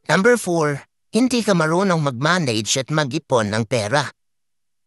Number 4, hindi ka marunong mag-manage at mag-ipon ng pera.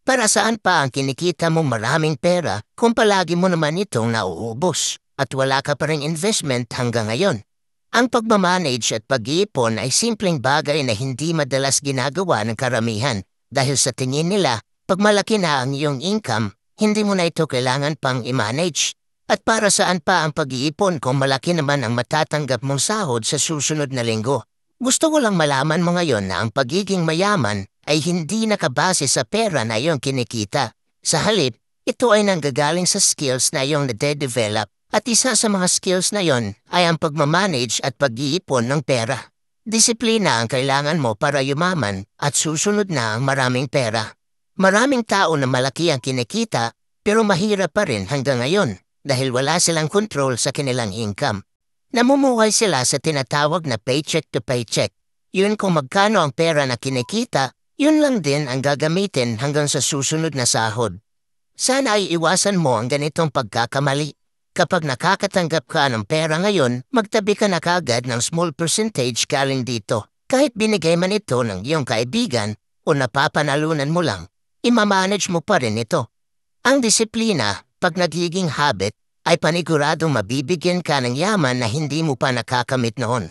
Para saan pa ang kinikita mo maraming pera kung palagi mo naman itong nauubos at wala ka pa ring investment hanggang ngayon? Ang pagmamanage at pag-iipon ay simpleng bagay na hindi madalas ginagawa ng karamihan dahil sa tingin nila, pag malaki na ang iyong income, hindi mo na ito kailangan pang i-manage. At para saan pa ang pag-iipon kung malaki naman ang matatanggap mong sahod sa susunod na linggo? Gusto ko lang malaman mo ngayon na ang pagiging mayaman ay hindi nakabase sa pera na iyong kinikita. Sa halip, ito ay nanggagaling sa skills na iyong nade-develop at isa sa mga skills na yon ay ang pagmamanage at pag-iipon ng pera. Disiplina ang kailangan mo para yumaman at susunod na ang maraming pera. Maraming tao na malaki ang kinikita pero mahirap pa rin hanggang ngayon dahil wala silang control sa kanilang income. Namumuhay sila sa tinatawag na paycheck to paycheck. Yun kung magkano ang pera na kinikita, yun lang din ang gagamitin hanggang sa susunod na sahod. Sana ay iwasan mo ang ganitong pagkakamali. Kapag nakakatanggap ka ng pera ngayon, magtabi ka na kaagad ng small percentage galing dito. Kahit binigay man ito ng iyong kaibigan o napapanalunan mo lang, imamanage mo pa rin ito. Ang disiplina, pag nagiging habit, ay paniguradong mabibigyan ka ng yaman na hindi mo pa nakakamit noon.